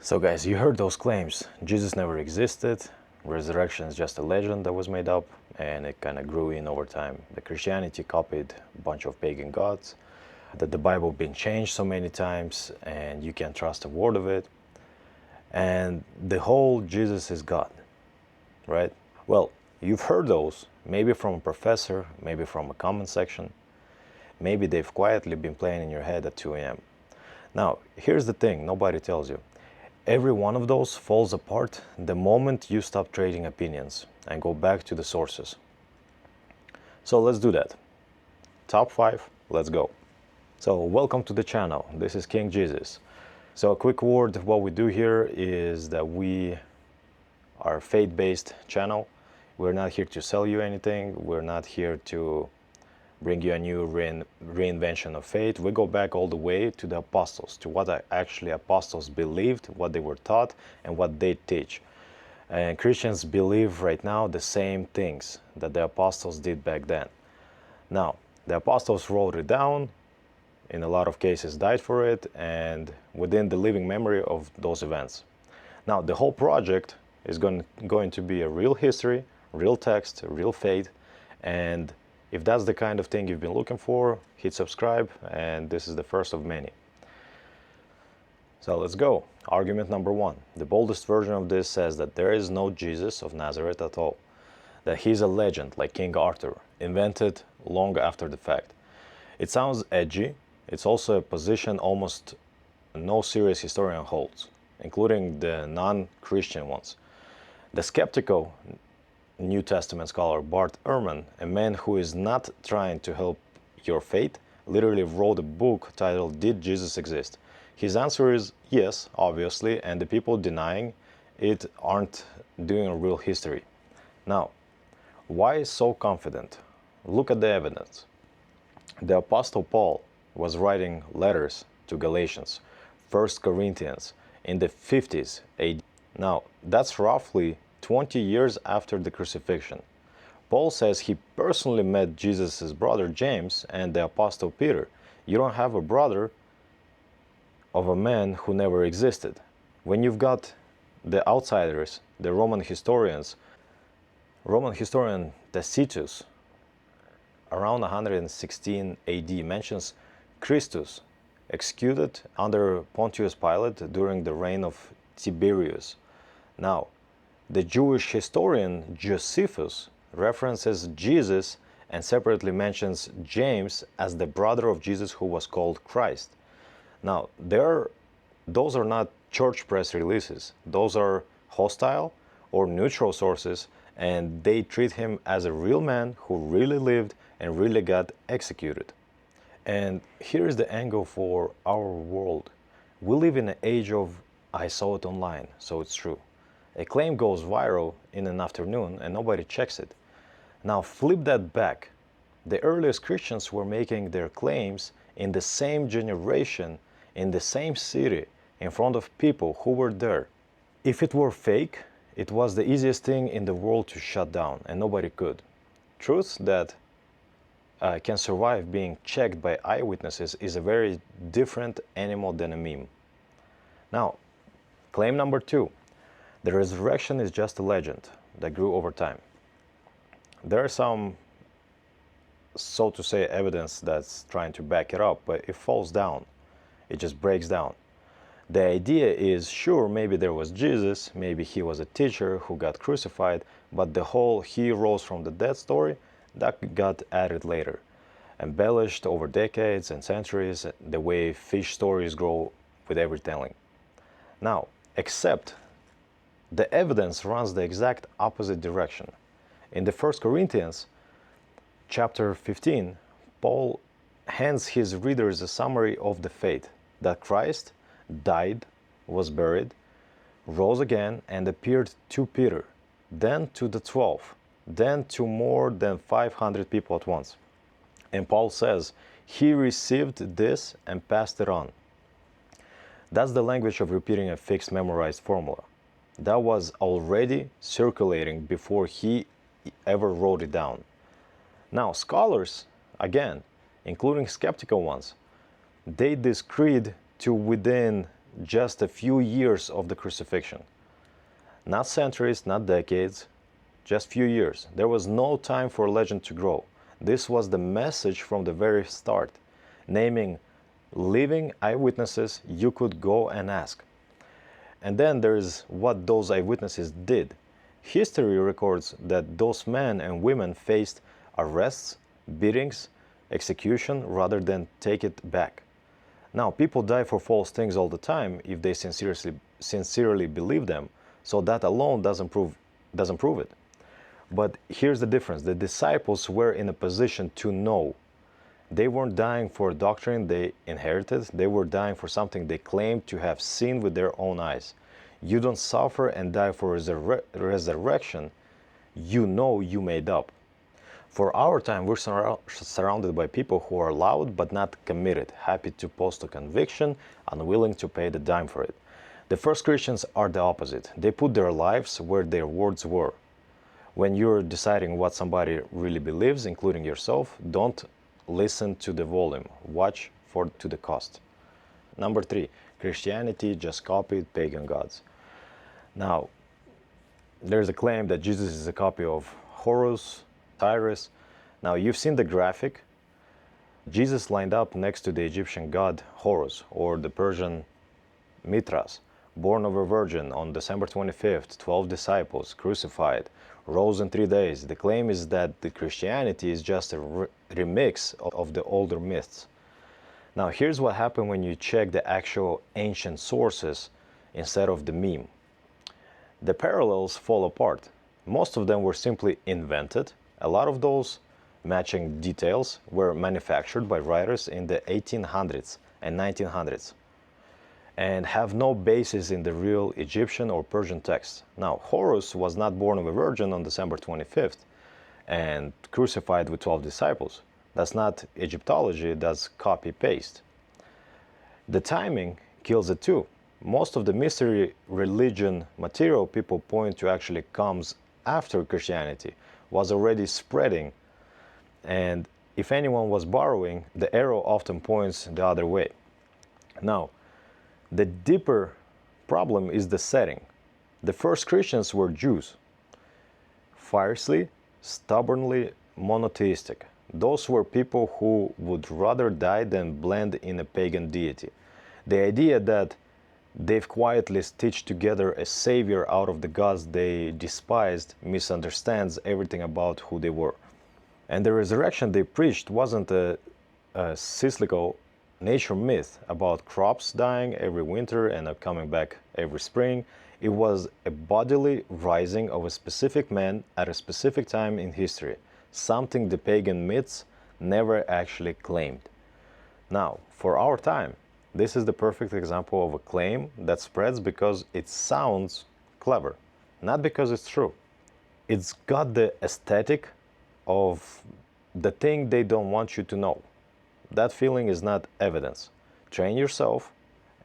So guys, you heard those claims. Jesus never existed, resurrection is just a legend that was made up, and it kind of grew in over time. The Christianity copied a bunch of pagan gods, that the Bible been changed so many times and you can't trust a word of it, and the whole Jesus is God, right? Well, you've heard those, maybe from a professor, maybe from a comment section, maybe they've quietly been playing in your head at 2 a.m. Now, here's the thing nobody tells you. Every one of those falls apart the moment you stop trading opinions and go back to the sources. So let's do that. Top 5, let's go. So welcome to the channel. This is KingJesus. So a quick word, what we do here is that we are a faith-based channel. We're not here to sell you anything. We're not here to bring you a new reinvention of faith. We go back all the way to the apostles, to what actually apostles believed, what they were taught, and what they teach. And Christians believe right now the same things that the apostles did back then. Now, the apostles wrote it down, in a lot of cases died for it, and within the living memory of those events. Now, the whole project is going to be a real history, real text, real faith, and if that's the kind of thing you've been looking for, hit subscribe, and this is the first of many. So let's go. Argument number 1. The boldest version of this says that there is no Jesus of Nazareth at all, that he's a legend like King Arthur, invented long after the fact. It sounds edgy. It's also a position almost no serious historian holds, including the non-Christian ones. The skeptical New Testament scholar Bart Ehrman, a man who is not trying to help your faith, literally wrote a book titled Did Jesus Exist? His answer is yes, obviously, and the people denying it aren't doing real history. Now, why so confident? Look at the evidence. The Apostle Paul was writing letters to Galatians, 1 Corinthians, in the 50s AD. Now, that's roughly 20 years after the crucifixion. Paul says he personally met Jesus' brother James and the Apostle Peter. You don't have a brother of a man who never existed. When you've got the outsiders, the Roman historians, Roman historian Tacitus, around 116 AD, mentions Christus executed under Pontius Pilate during the reign of Tiberius. Now, the Jewish historian Josephus references Jesus and separately mentions James as the brother of Jesus who was called Christ. Now, those are not church press releases. Those are hostile or neutral sources, and they treat him as a real man who really lived and really got executed. And here's the angle for our world. We live in an age of I saw it online, so it's true. A claim goes viral in an afternoon and nobody checks it. Now flip that back. The earliest Christians were making their claims in the same generation, in the same city, in front of people who were there. If it were fake, it was the easiest thing in the world to shut down, and nobody could. Truth that can survive being checked by eyewitnesses is a very different animal than a meme. Now, claim number 2. The resurrection is just a legend that grew over time. There are some, so to say, evidence that's trying to back it up, but it falls down. It just breaks down. The idea is, sure, maybe there was Jesus, maybe he was a teacher who got crucified, but the whole he rose from the dead story, that got added later, embellished over decades and centuries, the way fish stories grow with every telling. Now, except the evidence runs the exact opposite direction. In the 1 Corinthians chapter 15, Paul hands his readers a summary of the faith that Christ died, was buried, rose again, and appeared to Peter, then to the 12, then to more than 500 people at once. And Paul says, he received this and passed it on. That's the language of repeating a fixed memorized formula. That was already circulating before he ever wrote it down. Now, scholars, again, including skeptical ones, date this creed to within just a few years of the crucifixion. Not centuries, not decades, just few years. There was no time for legend to grow. This was the message from the very start, naming living eyewitnesses you could go and ask. And then there's what those eyewitnesses did. History records that those men and women faced arrests, beatings, execution rather than take it back. Now, people die for false things all the time if they sincerely believe them, so that alone doesn't prove it. But here's the difference. The disciples were in a position to know. They weren't dying for a doctrine they inherited. They were dying for something they claimed to have seen with their own eyes. You don't suffer and die for resurrection you know you made up. For our time, we're surrounded by people who are loud but not committed, happy to post a conviction, unwilling to pay the dime for it. The first Christians are the opposite. They put their lives where their words were. When you're deciding what somebody really believes, including yourself, don't listen to the volume. Watch to the cost. Number 3, Christianity just copied pagan gods. Now, there's a claim that Jesus is a copy of Horus, Cyrus. Now, you've seen the graphic. Jesus lined up next to the Egyptian god Horus, or the Persian Mithras, born of a virgin on December 25th, 12 disciples, crucified, rose in 3 days. The claim is that the Christianity is just a remix of the older myths. Now, here's what happened when you check the actual ancient sources instead of the meme. The parallels fall apart. Most of them were simply invented. A lot of those matching details were manufactured by writers in the 1800s and 1900s and have no basis in the real Egyptian or Persian texts. Now, Horus was not born of a virgin on December 25th and crucified with 12 disciples. That's not Egyptology, that's copy-paste. The timing kills it too. Most of the mystery religion material people point to actually comes after Christianity was already spreading, and if anyone was borrowing, the arrow often points the other way. Now, the deeper problem is the setting. The first Christians were Jews, fiercely, stubbornly monotheistic. Those were people who would rather die than blend in a pagan deity. The idea that they've quietly stitched together a savior out of the gods they despised misunderstands everything about who they were. And the resurrection they preached wasn't a cyclical nature myth about crops dying every winter and coming back every spring. It was a bodily rising of a specific man at a specific time in history, something the pagan myths never actually claimed. Now, for our time, this is the perfect example of a claim that spreads because it sounds clever, not because it's true. It's got the aesthetic of the thing they don't want you to know. That feeling is not evidence. Train yourself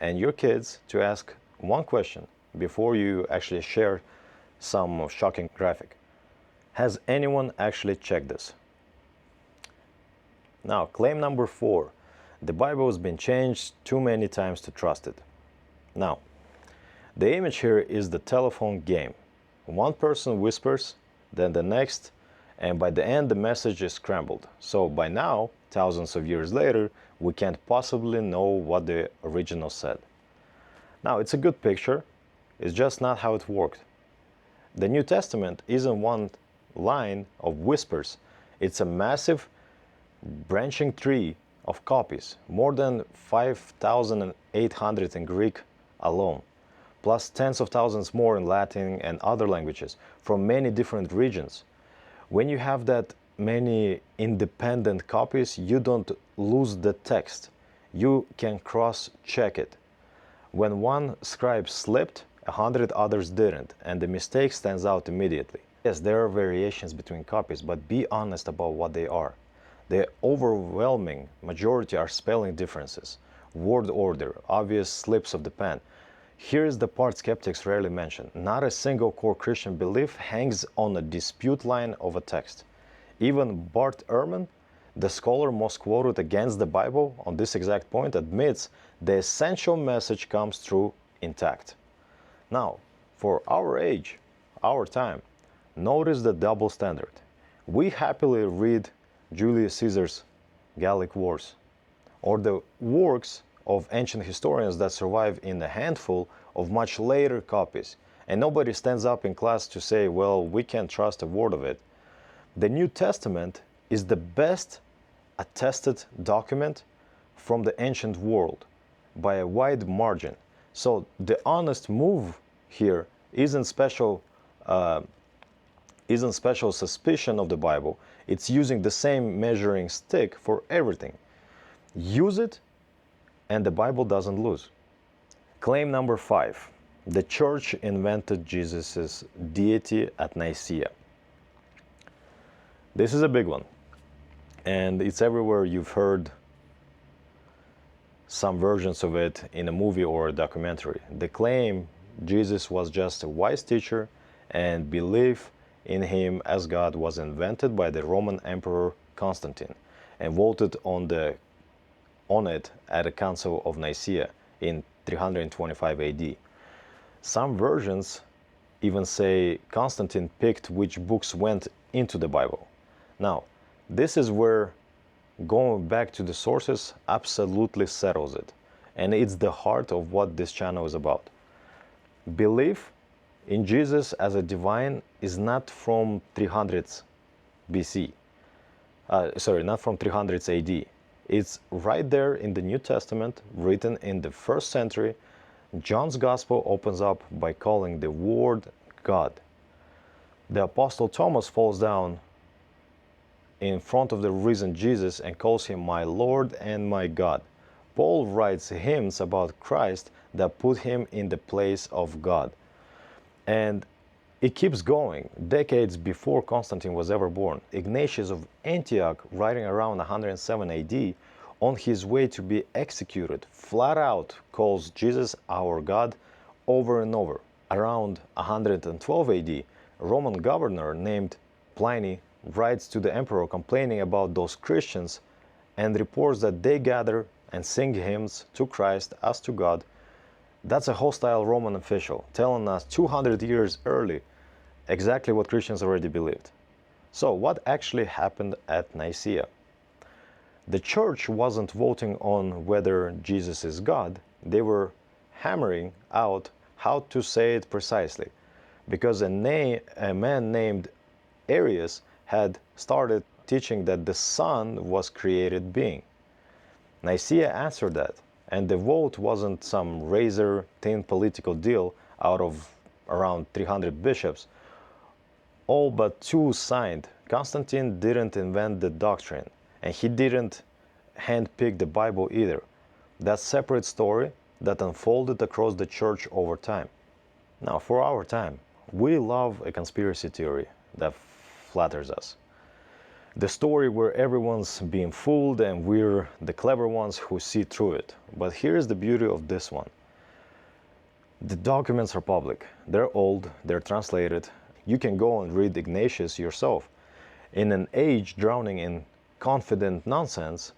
and your kids to ask one question before you actually share some shocking graphic. Has anyone actually checked this? Now, claim number 4. The Bible has been changed too many times to trust it. Now, the image here is the telephone game. One person whispers, then the next, and by the end the message is scrambled. So by now, thousands of years later, we can't possibly know what the original said. Now, it's a good picture, it's just not how it worked. The New Testament isn't one line of whispers, it's a massive branching tree of copies, more than 5,800 in Greek alone, plus tens of thousands more in Latin and other languages from many different regions. When you have that many independent copies, you don't lose the text. You can cross-check it. When one scribe slipped, 100 others didn't, and the mistake stands out immediately. Yes, there are variations between copies, but be honest about what they are. The overwhelming majority are spelling differences, word order, obvious slips of the pen. Here's the part skeptics rarely mention. Not a single core Christian belief hangs on a dispute line of a text. Even Bart Ehrman, the scholar most quoted against the Bible on this exact point admits the essential message comes through intact. Now, for our age, our time, notice the double standard. We happily read Julius Caesar's Gallic Wars, or the works of ancient historians that survive in a handful of much later copies, and nobody stands up in class to say, well, we can't trust a word of it. The New Testament is the best attested document from the ancient world by a wide margin. So the honest move here isn't special suspicion of the Bible. It's using the same measuring stick for everything. Use it, and the Bible doesn't lose. Claim number 5. The church invented Jesus' deity at Nicaea. This is a big one, and it's everywhere. You've heard some versions of it in a movie or a documentary. The claim Jesus was just a wise teacher and belief in him as God was invented by the Roman Emperor Constantine and voted on it at a Council of Nicaea in 325 AD. Some versions even say Constantine picked which books went into the Bible. Now, this is where going back to the sources absolutely settles it, and it's the heart of what this channel is about. Belief in Jesus as a divine is not from 300s BC. Not from 300s AD. It's right there in the New Testament, written in the 1st century. John's Gospel opens up by calling the Word God. The Apostle Thomas falls down in front of the risen Jesus and calls him my Lord and my God. Paul writes hymns about Christ that put him in the place of God. And it keeps going. Decades before Constantine was ever born, Ignatius of Antioch, writing around 107 AD, on his way to be executed, flat out calls Jesus our God over and over. Around 112 AD, a Roman governor named Pliny writes to the emperor complaining about those Christians and reports that they gather and sing hymns to Christ as to God. That's a hostile Roman official telling us 200 years early exactly what Christians already believed. So what actually happened at Nicaea? The church wasn't voting on whether Jesus is God. They were hammering out how to say it precisely, because a man named Arius had started teaching that the Son was created being. Nicaea answered that, and the vote wasn't some razor-thin political deal out of around 300 bishops. All but 2 signed. Constantine didn't invent the doctrine, and he didn't handpick the Bible either. That's a separate story that unfolded across the church over time. Now, for our time, we love a conspiracy theory that flatters us. The story where everyone's being fooled and we're the clever ones who see through it. But here's the beauty of this one. The documents are public. They're old, they're translated. You can go and read Ignatius yourself. In an age drowning in confident nonsense,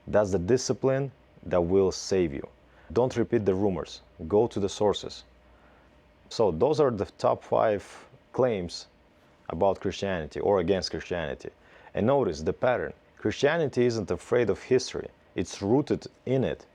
that's the discipline that will save you. Don't repeat the rumors. Go to the sources. So those are the top 5 claims about Christianity or against Christianity. And notice the pattern. Christianity isn't afraid of history. It's rooted in it.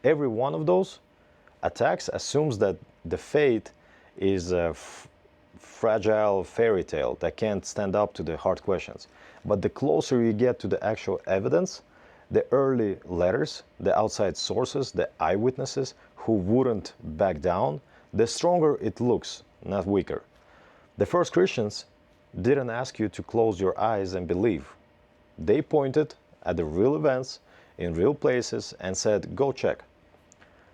Every one of those attacks assumes that the faith is a fragile fairy tale that can't stand up to the hard questions. But the closer you get to the actual evidence, the early letters, the outside sources, the eyewitnesses who wouldn't back down, the stronger it looks, not weaker. The first Christians didn't ask you to close your eyes and believe. They pointed at the real events in real places and said, go check.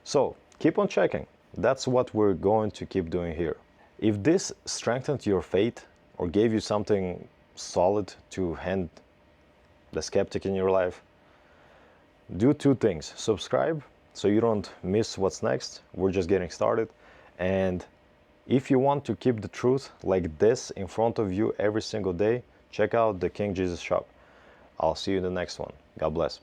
So keep on checking. That's what we're going to keep doing here. If this strengthened your faith or gave you something solid to hand the skeptic in your life, do 2 things. Subscribe so you don't miss what's next. We're just getting started. And if you want to keep the truth like this in front of you every single day, check out the KingJesus shop. I'll see you in the next one. God bless.